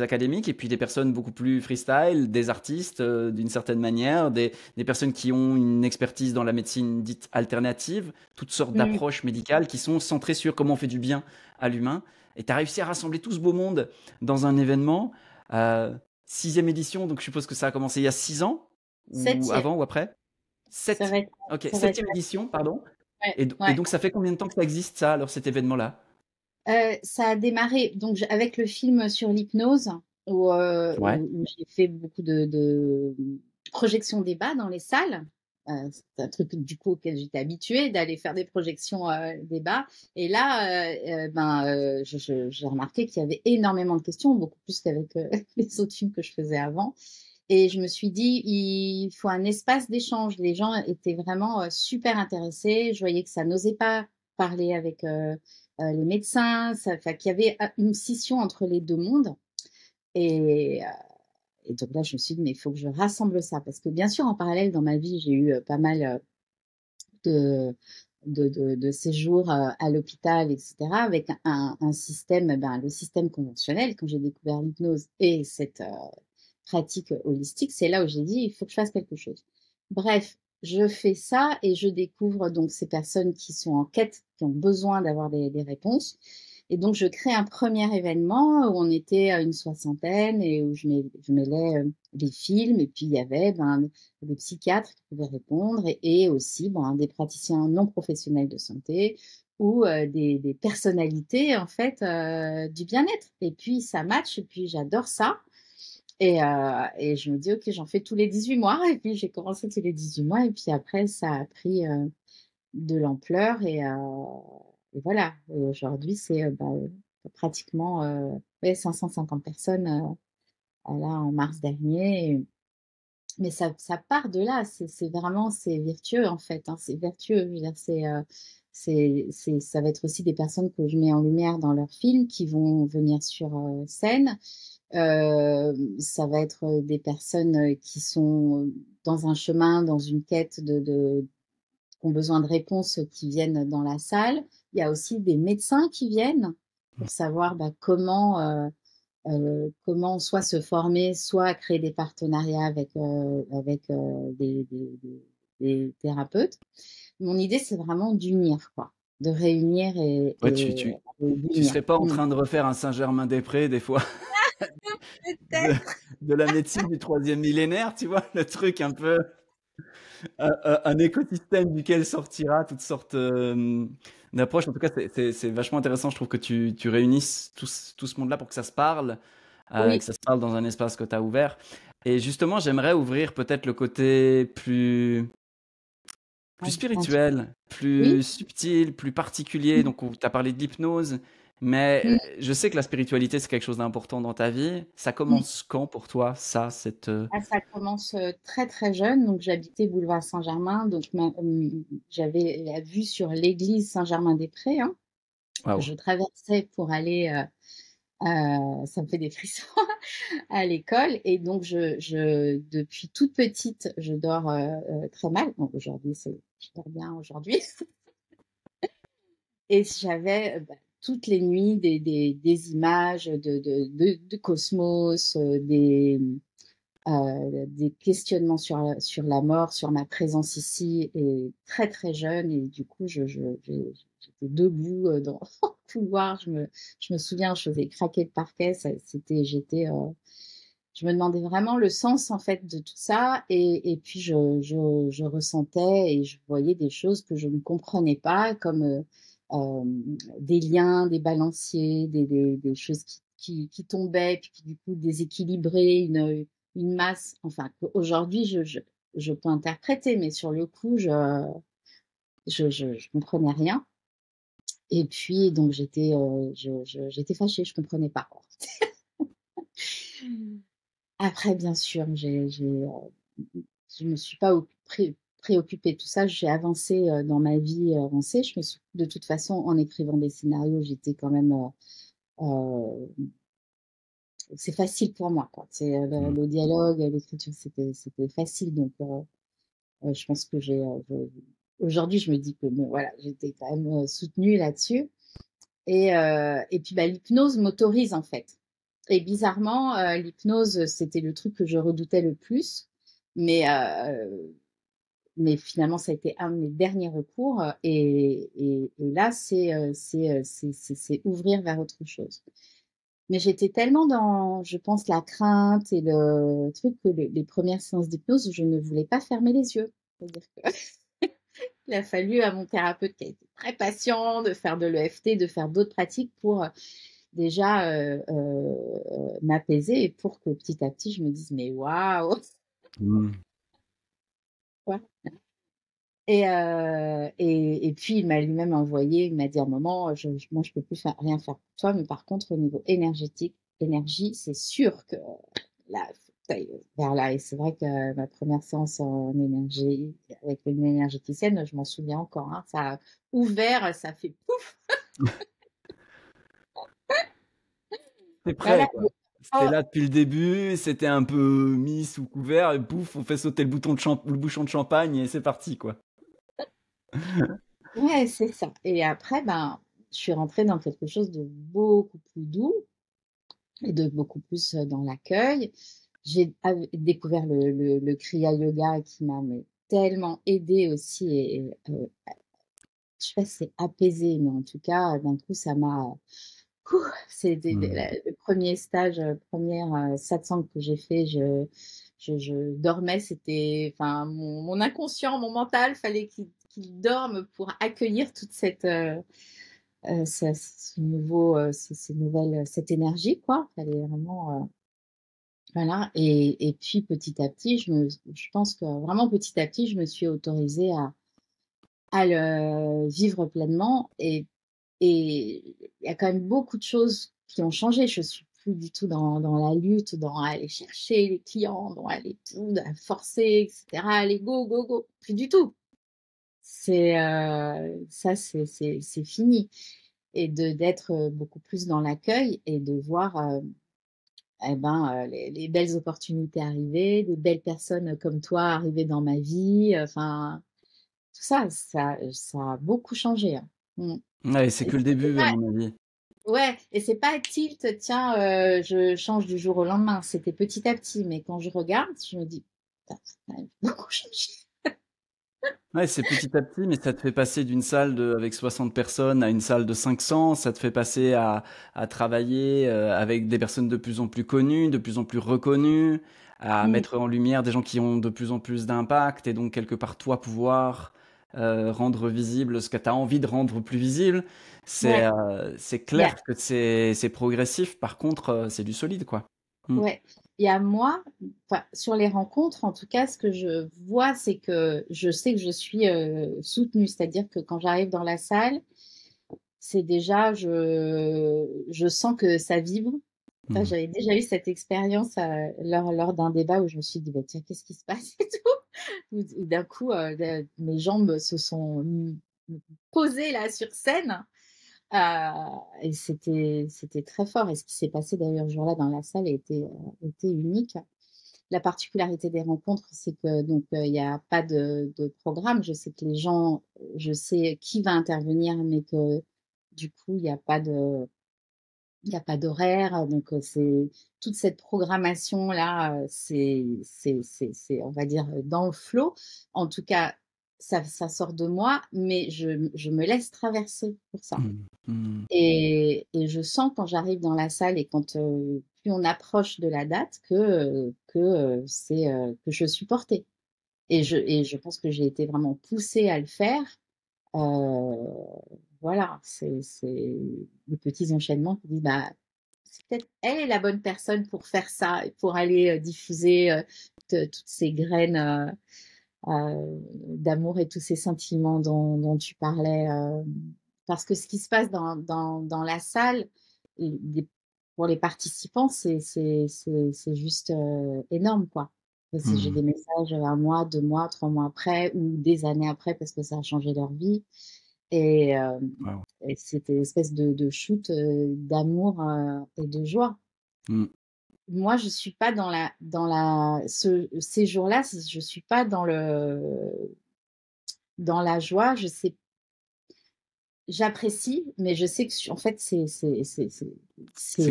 académiques, et puis des personnes beaucoup plus freestyle, des artistes d'une certaine manière, des personnes qui ont une expertise dans la médecine dite alternative, toutes sortes Mm. d'approches médicales qui sont centrées sur comment on fait du bien à l'humain. Et tu as réussi à rassembler tout ce beau monde dans un événement. Euh, Sixième édition, donc je suppose que ça a commencé il y a 6 ans, ou Septième. avant ou après. Ça Sept. va être, Ok, ça va être, septième édition, pardon. ouais, Et ouais. donc ça fait combien de temps que ça existe ça, alors cet événement-là? Ça a démarré donc avec le film sur l'hypnose Ouais. où j'ai fait beaucoup de projections débat dans les salles. C'est un truc du coup auquel j'étais habituée d'aller faire des projections débat. Et là, j'ai remarqué qu'il y avait énormément de questions, beaucoup plus qu'avec les autres films que je faisais avant. Et je me suis dit, il faut un espace d'échange. Les gens étaient vraiment super intéressés. Je voyais que ça n'osait pas parler avec les médecins, enfin, qu'il y avait une scission entre les deux mondes. Et, euh, et donc là, je me suis dit, mais il faut que je rassemble ça. Parce que bien sûr, en parallèle, dans ma vie, j'ai eu pas mal de, de séjours à l'hôpital, etc., avec un système, ben, le système conventionnel, quand j'ai découvert l'hypnose et pratique holistique, c'est là où j'ai dit, il faut que je fasse quelque chose. Bref, je fais ça et je découvre donc ces personnes qui sont en quête, qui ont besoin d'avoir des réponses. Et donc, je crée un premier événement où on était à une soixantaine et où je mêlais des films. Et puis, il y avait des psychiatres qui pouvaient répondre et aussi des praticiens non professionnels de santé ou des personnalités, en fait, du bien-être. Et puis, ça match. Et puis, j'adore ça. Et je me dis, OK, j'en fais tous les 18 mois. Et puis, j'ai commencé tous les 18 mois. Et puis après, ça a pris de l'ampleur. Et voilà. Et aujourd'hui, c'est pratiquement ouais, 550 personnes là, en mars dernier. Mais ça part de là. C'est vraiment, c'est vertueux, en fait. Hein, c'est vertueux. Je veux dire, ça va être aussi des personnes que je mets en lumière dans leurs films qui vont venir sur scène. Ça va être des personnes qui sont dans un chemin, dans une quête qui ont besoin de réponses qui viennent dans la salle. Il y a aussi des médecins qui viennent pour savoir comment soit se former, soit créer des partenariats avec des thérapeutes. Mon idée, c'est vraiment d'unir, quoi, de réunir Ouais, et tu d'unir. serais pas en train de refaire un Saint-Germain-des-Prés, des fois, de, Peut-être. de la médecine du troisième millénaire, tu vois, le truc un peu, un écosystème duquel sortira toutes sortes d'approches. En tout cas, c'est vachement intéressant. Je trouve que tu réunisses tout ce monde-là pour que ça se parle, que Oui, ça se parle dans un espace que tu as ouvert. Et justement, j'aimerais ouvrir peut-être le côté plus spirituel, plus oui. subtil, plus particulier. Donc, tu as parlé de l'hypnose, mais Mm. je sais que la spiritualité, c'est quelque chose d'important dans ta vie. Ça Mm. commence quand pour toi, ça, Ah, ça commence très très jeune. Donc j'habitais boulevard Saint-Germain, donc j'avais la vue sur l'église Saint-Germain-des-Prés, hein, que Waouh. je traversais pour aller, ça me fait des frissons, à l'école. Et donc depuis toute petite, je dors très mal. Donc aujourd'hui, je dors bien aujourd'hui. Et j'avais toutes les nuits des images de cosmos, des questionnements sur la mort, sur ma présence ici, et très très jeune. Et du coup, j'étais debout dans le couloir. Je me souviens, je faisais craquer le parquet. Je me demandais vraiment le sens en fait de tout ça. Et puis je ressentais et je voyais des choses que je ne comprenais pas, comme euh, des liens, des balanciers, des choses qui tombaient, puis qui du coup déséquilibraient une masse. Enfin, aujourd'hui, je peux interpréter, mais sur le coup, je comprenais rien. Et puis, donc, j'étais fâchée, je comprenais pas. Après, bien sûr, je me suis pas préoccupée de tout ça. J'ai avancé dans ma vie avancée. De toute façon, en écrivant des scénarios, j'étais quand même, euh, c'est facile pour moi, quoi. C'est Hmm. le dialogue, l'écriture, c'était facile. Donc, je pense que aujourd'hui, je me dis que bon, voilà, j'étais quand même soutenue là-dessus. Et puis, l'hypnose m'autorise en fait. Et bizarrement, l'hypnose, c'était le truc que je redoutais le plus. Mais, mais finalement, ça a été un de mes derniers recours. Et là, c'est ouvrir vers autre chose. Mais j'étais tellement dans, je pense, la crainte et le truc que les premières séances d'hypnose, je ne voulais pas fermer les yeux. C'est-à-dire qu'il a fallu à mon thérapeute qui a été très patient de faire de l'EFT, de faire d'autres pratiques pour déjà m'apaiser et pour que petit à petit je me dise mais waouh. Hmm. Quoi. Et puis il m'a lui-même envoyé, il m'a dit à un moment, moi je peux plus rien faire pour toi, mais par contre au niveau énergie, c'est sûr que là, faut que t'ailles vers là. Et c'est vrai que ma première séance en énergie avec une énergéticienne, je m'en souviens encore, hein, ça a ouvert, ça fait pouf. T'es prêt, Voilà. quoi. C'était Oh, là depuis le début, c'était un peu mis sous couvert, et pouf, on fait sauter le bouchon de champagne et c'est parti, quoi. ouais, c'est ça. Et après, je suis rentrée dans quelque chose de beaucoup plus doux et de beaucoup plus dans l'accueil. J'ai découvert le Kriya Yoga qui m'a mais tellement aidée aussi je sais pas si c'est apaisé, mais en tout cas, d'un coup, ça m'a ouh, c'était Mmh. le 1er stage, 1re, satsang que j'ai fait, je dormais, c'était enfin mon inconscient, mon mental, fallait qu'il dorme pour accueillir toute cette, ce nouveau, ces nouvelles, cette énergie quoi. Fallait vraiment, voilà et puis petit à petit, je pense que vraiment petit à petit, je me suis autorisée à le vivre pleinement et il y a quand même beaucoup de choses qui ont changé. Je suis plus du tout dans la lutte, dans aller chercher les clients, dans aller tout, à forcer et cetera, aller go, go, go, plus du tout. C'est, ça c'est fini et d'être, beaucoup plus dans l'accueil et de voir, et ben, les belles opportunités arriver, des belles personnes comme toi arriver dans ma vie, enfin tout ça, ça a beaucoup changé, hein. Mmh. Ouais, c'est Et que le c'est début, à pas mon avis. ouais et c'est pas tilt, tiens, je change du jour au lendemain. C'était petit à petit, mais quand je regarde, je me dis: «Putain, ça a quand même beaucoup changé». Ouais, c'est petit à petit, mais ça te fait passer d'une salle avec 60 personnes à une salle de 500. Ça te fait passer à travailler avec des personnes de plus en plus connues, de plus en plus reconnues, à Mmh. mettre en lumière des gens qui ont de plus en plus d'impact et donc quelque part toi pouvoir rendre visible ce que tu as envie de rendre plus visible. Ouais, C'est il y a clair que c'est progressif. Par contre, c'est du solide, quoi. Mm. ouais, il y a moi, enfin, sur les rencontres, en tout cas, ce que je vois, c'est que je sais que je suis, soutenue. C'est-à-dire que quand j'arrive dans la salle, c'est déjà je sens que ça vibre. Ça, Mm. j'avais déjà eu cette expérience, lors d'un débat où je me suis dit: «Bah, tiens, qu'est-ce qui se passe?» et tout. Où d'un coup, mes jambes se sont posées là sur scène, et c'était très fort et ce qui s'est passé d'ailleurs ce jour-là dans la salle était unique. La particularité des rencontres, c'est que donc, il y a pas de programme. Je sais que les gens je sais qui va intervenir, mais que du coup, il y a pas d'horaire, donc c'est toute cette programmation-là, c'est on va dire, dans le flow. En tout cas, ça sort de moi, mais je me laisse traverser pour ça Mm. Mm. et je sens quand j'arrive dans la salle et quand, plus on approche de la date c'est, que je suis portée et je pense que j'ai été vraiment poussée à le faire. Heu, voilà, c'est des petits enchaînements qui disent: «Bah, c'est peut-être elle est la bonne personne pour faire ça et pour aller, diffuser, toutes ces graines, d'amour et tous ces sentiments dont tu parlais». Parce que ce qui se passe dans la salle, et pour les participants, c'est juste, énorme, quoi. Parce que j'ai Mm. des messages, 1 mois, 2 mois, 3 mois après ou des années après parce que ça a changé leur vie et Wow. c'était une espèce de shoot, d'amour, et de joie. Mm. Moi, je suis pas ces jours-là, je suis pas dans la joie. Je sais J'apprécie, mais je sais que en fait, C'est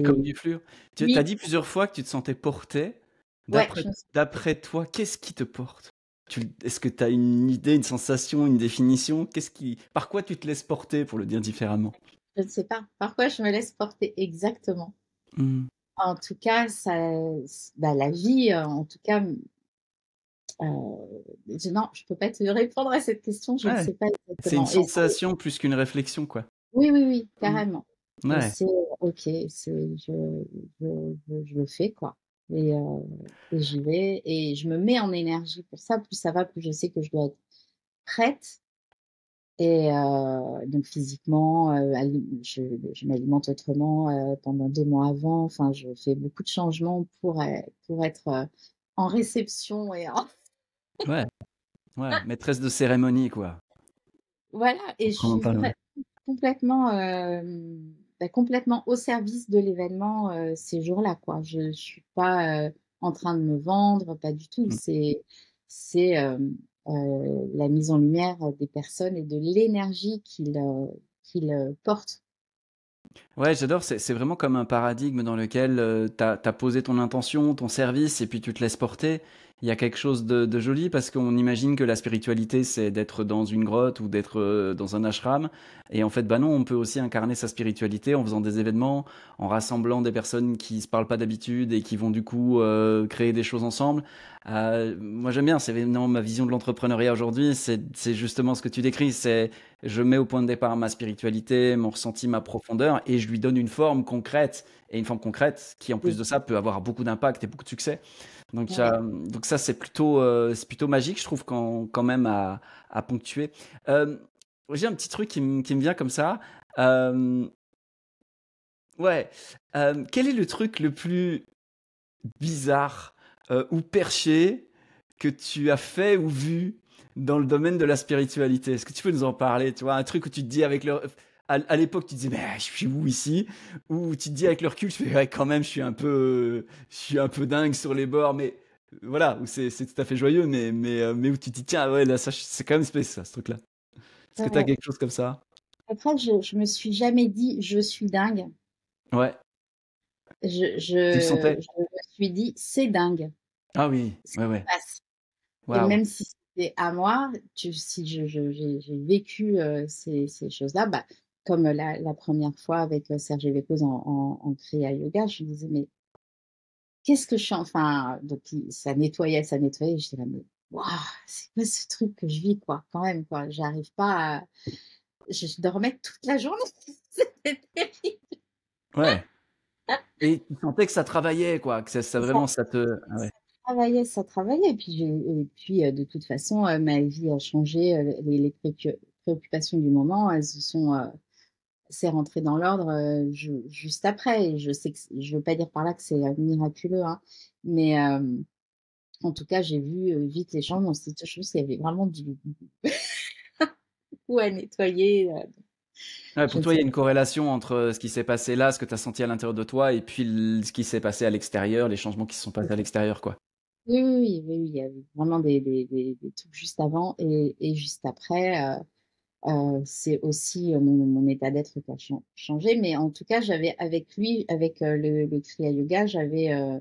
comme c'est du flux. Tu as oui, dit plusieurs fois que tu te sentais porté. ouais, D'après je me sens d'après toi, qu'est-ce qui te porte? Est-ce que tu as une idée, une sensation, une définition? Par quoi tu te laisses porter, pour le dire différemment? je ne sais pas. Parfois, je me laisse porter exactement. Mmh. En tout cas, bah, la vie, en tout cas, non, je peux pas te répondre à cette question, je ne Ouais, sais pas c'est une exactement et c'est sensation plus qu'une réflexion, quoi. oui, oui, oui, Mmh. carrément et Ouais. c'est OK, je le fais, quoi et j'y vais et je me mets en énergie pour ça. Plus ça va, plus je sais que je dois être prête et donc physiquement, je m'alimente autrement, pendant 2 mois avant. Enfin, je fais beaucoup de changements pour être, en réception et en Ouais, ouais, maîtresse de cérémonie, quoi. voilà et je Proprement suis parler, ouais. complètement, bah, complètement au service de l'événement, ces jours-là, quoi. Je suis pas, en train de me vendre, pas du tout. Mmh. C'est, la mise en lumière, des personnes et de l'énergie qu'ils portent. Ouais, j'adore, c'est vraiment comme un paradigme dans lequel tu as posé ton intention, ton service, et puis tu te laisses porter. Il y a quelque chose de joli parce qu'on imagine que la spiritualité, c'est d'être dans une grotte ou d'être dans un ashram. Et en fait, bah non, on peut aussi incarner sa spiritualité en faisant des événements, en rassemblant des personnes qui se parlent pas d'habitude et qui vont du coup créer des choses ensemble. Moi, j'aime bien, c'est vraiment ma vision de l'entrepreneuriat aujourd'hui. C'est justement ce que tu décris. C'est je mets au point de départ ma spiritualité, mon ressenti, ma profondeur, et je lui donne une forme concrète, et une forme concrète qui, en plus Oui, de ça, peut avoir beaucoup d'impact et beaucoup de succès. Donc, ouais. donc ça, c'est plutôt magique, je trouve, quand même à ponctuer. Euh, j'ai un petit truc qui me vient comme ça. Euh, ouais. Quel est le truc le plus bizarre ou perché que tu as fait ou vu dans le domaine de la spiritualité? Est-ce que tu peux nous en parler? Tu vois, un truc où tu te dis avec le... À l'époque, tu te disais, mais je suis où ici? Ou tu te dis avec le recul, je fais, ouais, quand même, je suis un peu dingue sur les bords, mais voilà, où c'est tout à fait joyeux, mais où tu te dis, tiens, ouais, là, ça, c'est quand même spécial, ça, ce truc-là. Est-ce que tu as Ouais. quelque chose comme ça? Après, je me suis jamais dit je suis dingue. Ouais, tu le sentais? Je me suis dit c'est dingue Ah oui, ce ouais, qui se ouais. passe. Et Waouh. même si c'était à moi, si j'ai vécu ces choses-là, bah, comme la première fois avec Serge Vécoz en Kriya Yoga, je me disais, mais qu'est-ce que je suis enfin, donc ça nettoyait, j'étais là, mais waouh, c'est quoi ce truc que je vis, quoi, quand même, quoi, j'arrive pas à... je dormais toute la journée, c'était terrible. Ouais. Et tu sentais que ça travaillait, quoi, que ça Ça, vraiment, ça te... Ah ouais. ça travaillait, et puis, de toute façon, ma vie a changé, les préoccupations du moment, elles se sont... c'est rentré dans l'ordre juste après. Et je sais que je veux pas dire par là que c'est miraculeux, hein, mais en tout cas, j'ai vu vite les gens dans cette chose. Il y avait vraiment du coup à nettoyer. Ouais, Je pour ne toi, il y sais a pas. une corrélation entre ce qui s'est passé là, ce que tu as senti à l'intérieur de toi, et puis ce qui s'est passé à l'extérieur, les changements qui se sont passés à l'extérieur, quoi. Oui, oui, oui, oui, oui, il y avait vraiment des trucs juste avant et juste après. C'est aussi mon état d'être qui a changé. Mais en tout cas, j'avais avec lui, avec le Kriya Yoga, j'avais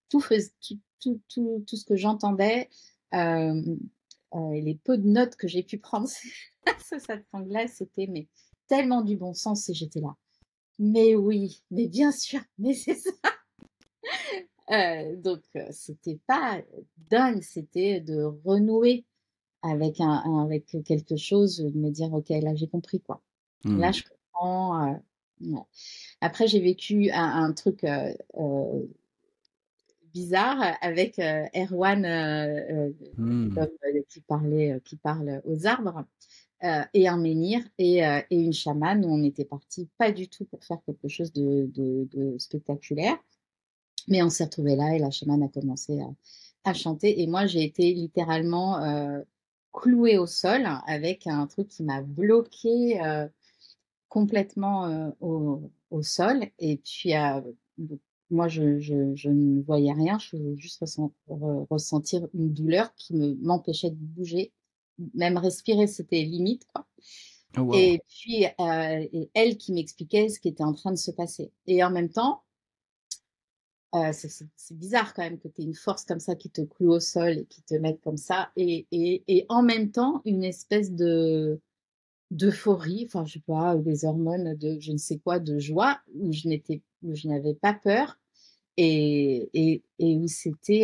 tout ce que j'entendais, euh, et les peu de notes que j'ai pu prendre sur cette langue-là, c'était mais tellement du bon sens et j'étais là. Mais oui, mais bien sûr, mais c'est ça. Donc, c'était pas dingue, c'était de renouer avec avec quelque chose, de me dire, ok, là j'ai compris quoi. Là Hmm. je comprends. Ouais. Après, j'ai vécu un truc bizarre avec Erwan, Hmm. l'homme qui parle aux arbres, et un menhir et une chamane où on était parti pas du tout pour faire quelque chose de spectaculaire, mais on s'est retrouvés là et la chamane a commencé à chanter et moi j'ai été littéralement clouée au sol avec un truc qui m'a bloqué complètement au sol. Et puis, donc, moi, je ne voyais rien. Je faisais juste ressentir une douleur qui m'empêchait de bouger. Même respirer, c'était limite, quoi. Oh, wow. Et puis, et elle qui m'expliquait ce qui était en train de se passer. Et en même temps, c'est bizarre quand même que tu aies une force comme ça qui te cloue au sol et qui te mette comme ça. Et en même temps, une espèce de d'euphorie, enfin je sais pas, des hormones de je ne sais quoi, de joie, où je n'avais pas peur et où c'était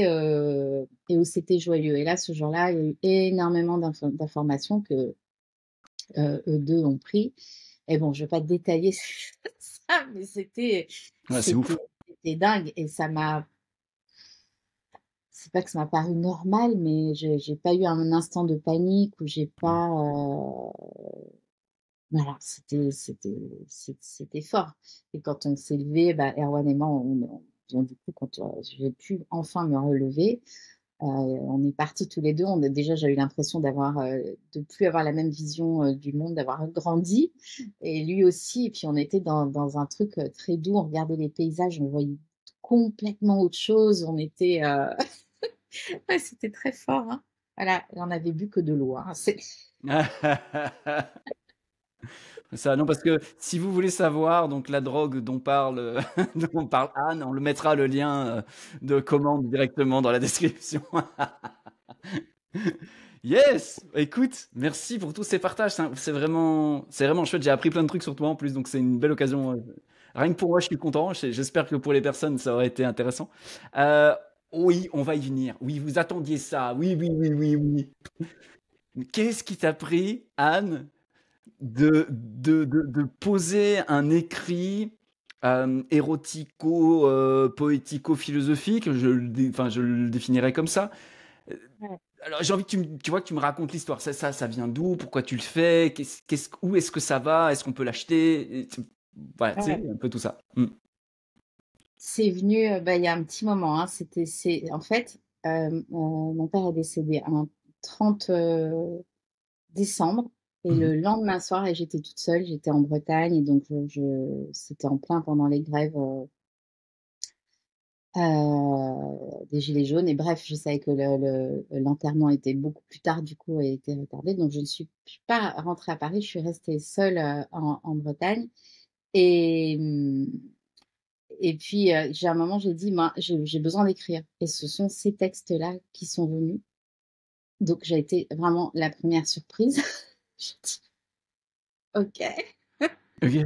joyeux. Et là, ce jour-là, il y a eu énormément d'informations que eux deux ont pris. Et bon, je vais pas te détailler ça, mais Ouais, c'est c'était ouf. c'était dingue et ça m'a c'est pas que ça m'a paru normal, mais j'ai pas eu un instant de panique où j'ai pas voilà, c'était fort. Et quand on s'est levé, bah, Erwan et moi, donc du coup, quand j'ai pu enfin me relever, on est partis tous les deux. Déjà, j'ai eu l'impression de plus avoir la même vision du monde, d'avoir grandi. Et lui aussi. Et puis, on était dans un truc très doux. On regardait les paysages, on voyait complètement autre chose. Ouais, c'était très fort, hein. Voilà, on avait bu que de l'eau, hein. Ça, non, parce que si vous voulez savoir, donc la drogue dont parle, dont parle Anne, on le mettra le lien de commande directement dans la description. Yes! Écoute, merci pour tous ces partages. C'est vraiment chouette. J'ai appris plein de trucs sur toi en plus, donc c'est une belle occasion. Rien que pour moi, je suis content. J'espère que pour les personnes, ça aurait été intéressant. Euh, oui, on va y venir. Oui, vous attendiez ça. Oui, oui, oui, oui, oui. Mais qu'est-ce qui t'a pris, Anne, de poser un écrit érotico, poético-philosophique, enfin, je le définirais comme ça. Euh, Ouais, Alors, j'ai envie que tu vois, que tu me racontes l'histoire. Ça vient d'où? Pourquoi tu le fais? Où est-ce que ça va? Est-ce qu'on peut l'acheter? Voilà, tu sais, ouais. un peu tout ça. Mm. C'est venu, bah, il y a un petit moment, hein. En fait, mon père est décédé un 30 décembre et Mhm. le lendemain soir, et j'étais toute seule, j'étais en Bretagne et donc c'était en plein pendant les grèves des Gilets jaunes. Et bref, je savais que l'enterrement était beaucoup plus tard, du coup, et était retardé. Donc, je ne suis pas rentrée à Paris, je suis restée seule en Bretagne. Et, et puis, j'ai un moment, j'ai dit, moi, j'ai besoin d'écrire. Et ce sont ces textes-là qui sont venus. Donc, j'ai été vraiment la première surprise. Je dis, OK. Ok.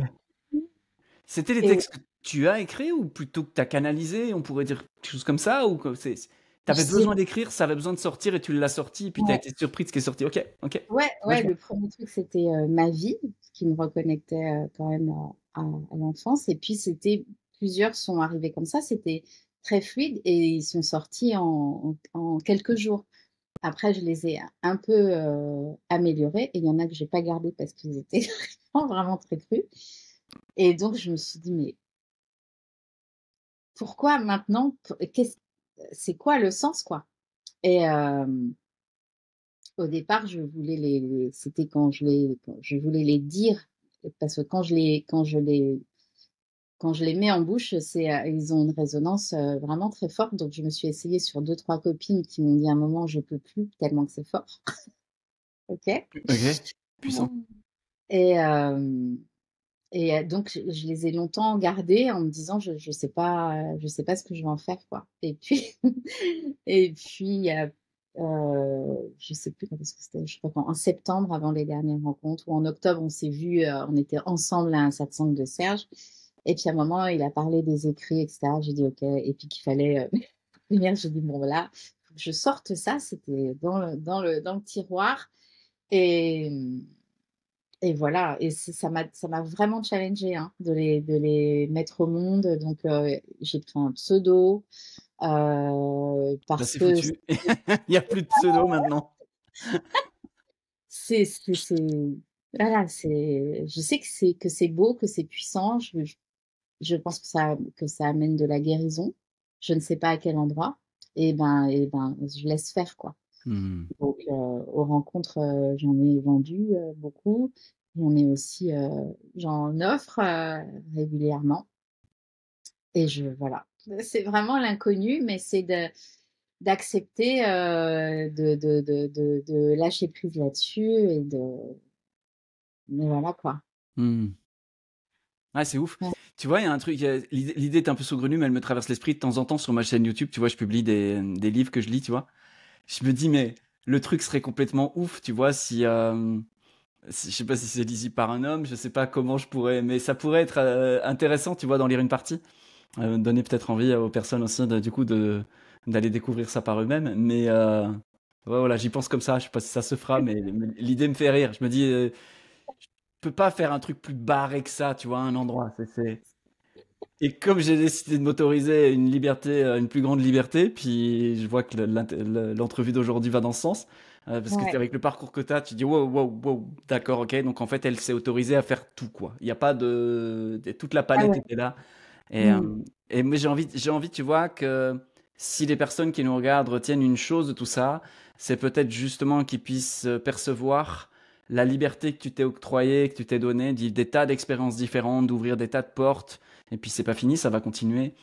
C'était les Et textes que tu as écrits ou plutôt que tu as canalisés, on pourrait dire quelque chose comme ça, ou t'avais c'est besoin d'écrire, ça avait besoin de sortir et tu l'as sorti, et puis t'as ouais, été surpris de ce qui est sorti. Ok, ok. ouais, Ouais, je ouais, vois. le premier truc, c'était ma vie, qui me reconnectait quand même à l'enfance. Et puis, plusieurs sont arrivés comme ça. C'était très fluide et ils sont sortis en quelques jours. Après, je les ai un peu améliorés et il y en a que j'ai pas gardés parce qu'ils étaient vraiment, vraiment très crus. Et donc, je me suis dit, mais pourquoi maintenant? C'est quoi le sens, quoi? Et au départ, c'était quand je voulais les dire, parce que quand je les mets en bouche, ils ont une résonance vraiment très forte. Donc, je me suis essayée sur deux, trois copines qui m'ont dit à un moment, je peux plus, tellement que c'est fort. OK. Ok, puissant. Et, donc, je les ai longtemps gardés en me disant, je sais pas ce que je vais en faire, quoi. Et puis, et puis, je sais plus quand est-ce que c'était, je crois qu'en septembre, avant les dernières rencontres, ou en octobre, on s'est vus, on était ensemble à un satsang de Serge. Et puis, à un moment, il a parlé des écrits, etc. J'ai dit, OK. Et puis, qu'il fallait, lumière, j'ai dit, bon, voilà, faut que je sorte ça. C'était dans le tiroir. Et, et voilà, et ça m'a vraiment challengée, hein, de les mettre au monde. Donc, j'ai pris un pseudo Là, parce c'est que foutu. Il n'y a plus de pseudo maintenant. c'est, c'est, c'est- voilà, je sais que c'est beau, que c'est puissant. Je pense que ça amène de la guérison. Je ne sais pas à quel endroit. Et ben, je laisse faire, quoi. Hmm. Donc, aux rencontres, j'en ai vendu beaucoup. J'en ai aussi, j'en offre régulièrement. Et voilà. C'est vraiment l'inconnu, mais d'accepter, de lâcher prise là-dessus mais voilà quoi. Hmm. Ouais, c'est ouf. Ouais, Tu vois, il y a un truc, l'idée est un peu saugrenue, mais elle me traverse l'esprit de temps en temps sur ma chaîne YouTube. Tu vois, je publie des livres que je lis, tu vois. Je me dis, mais le truc serait complètement ouf, tu vois, je sais pas si c'est lisible par un homme, je sais pas comment je pourrais, mais ça pourrait être intéressant, tu vois, d'en lire une partie. Donner peut-être envie aux personnes aussi, du coup, d'aller découvrir ça par eux-mêmes. Mais ouais, voilà, j'y pense comme ça, je sais pas si ça se fera, mais l'idée me fait rire. Je me dis, je peux pas faire un truc plus barré que ça, tu vois, à un endroit. Et comme j'ai décidé de m'autoriser une liberté, une plus grande liberté, puis je vois que l'entrevue d'aujourd'hui va dans ce sens, parce que ouais, avec le parcours que tu as, tu dis wow, wow, wow, d'accord, ok, donc en fait elle s'est autorisée à faire tout, quoi. Il n'y a pas toute la ah palette ouais. était là. Et, Mmh. euh, et moi j'ai envie, tu vois, que si les personnes qui nous regardent retiennent une chose de tout ça, c'est peut-être justement qu'ils puissent percevoir la liberté que tu t'es octroyée, que tu t'es donnée, des tas d'expériences différentes, d'ouvrir des tas de portes. Et puis c'est pas fini, ça va continuer.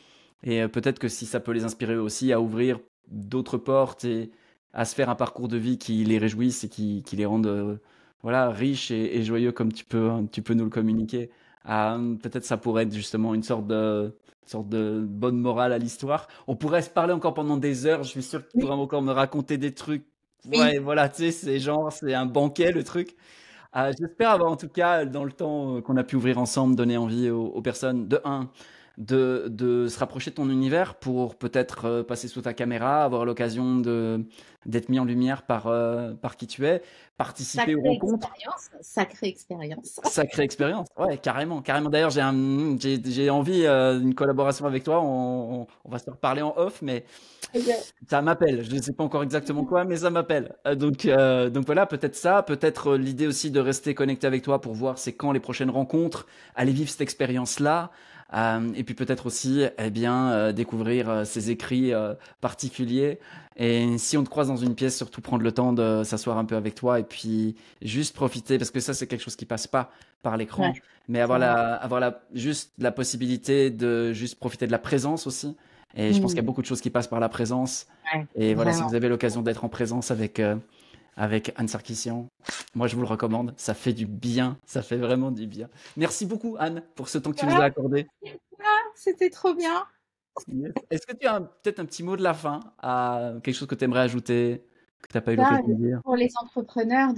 Et peut-être que si ça peut les inspirer aussi à ouvrir d'autres portes et à se faire un parcours de vie qui les réjouisse et qui les rende voilà, riche et joyeux comme tu peux nous le communiquer. Peut-être ça pourrait être justement une sorte de bonne morale à l'histoire. On pourrait se parler encore pendant des heures. Je suis sûr que tu Oui, pourrais encore me raconter des trucs. oui, Ouais, voilà, tu sais, c'est genre, c'est un banquet le truc. J'espère avoir en tout cas, dans le temps qu'on a pu ouvrir ensemble, donné envie aux personnes, de un, de se rapprocher de ton univers pour peut-être passer sous ta caméra, avoir l'occasion d'être mis en lumière par qui tu es, participer aux sacrée rencontres. expérience, sacrée expérience. Sacrée expérience, ouais, carrément, carrément. D'ailleurs, j'ai envie d'une collaboration avec toi. On va se reparler en off, mais Très bien. ça m'appelle. Je ne sais pas encore exactement quoi, mais ça m'appelle. Donc voilà, peut-être ça, peut-être l'idée aussi de rester connecté avec toi pour voir c'est quand les prochaines rencontres, aller vivre cette expérience-là. Et puis peut-être aussi, eh bien, découvrir ces écrits particuliers. Et si on te croise dans une pièce, surtout prendre le temps de s'asseoir un peu avec toi et puis juste profiter, parce que ça, c'est quelque chose qui passe pas par Ouais, l'écran, mais c'est vrai. juste la possibilité de juste profiter de la présence aussi. Et je pense qu'il y a Mmh. beaucoup de choses qui passent par la présence. Ouais, Et voilà, si vraiment. vous avez l'occasion d'être en présence avec Anne Sarkissian, moi je vous le recommande. Ça fait du bien, ça fait vraiment du bien. Merci beaucoup Anne pour ce temps que tu nous as Voilà, accordé. c'était trop bien. Yes. Est-ce que tu as peut-être un petit mot de la fin, à quelque chose que tu aimerais ajouter, que tu n'as pas eu Ben, l'occasion de dire? pour les entrepreneurs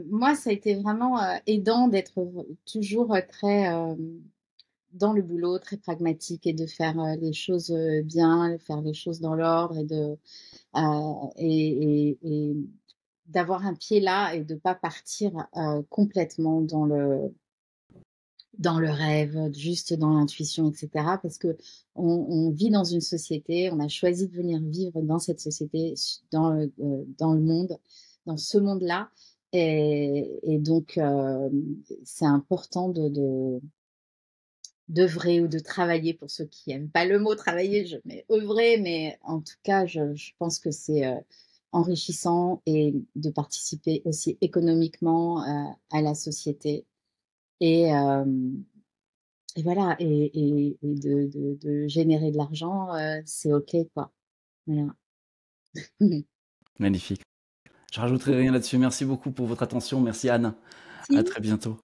moi, ça a été vraiment aidant d'être toujours très dans le boulot, très pragmatique et de faire les choses bien, faire les choses dans l'ordre et d'avoir un pied là et de pas partir complètement dans le rêve, juste dans l'intuition, etc. Parce que on vit dans une société, on a choisi de venir vivre dans cette société, dans le monde, dans ce monde-là. Et donc, c'est important d'œuvrer ou de travailler pour ceux qui n'aiment pas le mot travailler, je mets œuvrer, mais en tout cas, je pense que c'est enrichissant et de participer aussi économiquement à la société. Et, euh, et voilà, et de générer de l'argent, c'est OK, quoi. Voilà. Magnifique. Je rajouterai rien là-dessus. Merci beaucoup pour votre attention. Merci Anne. À Si. très bientôt.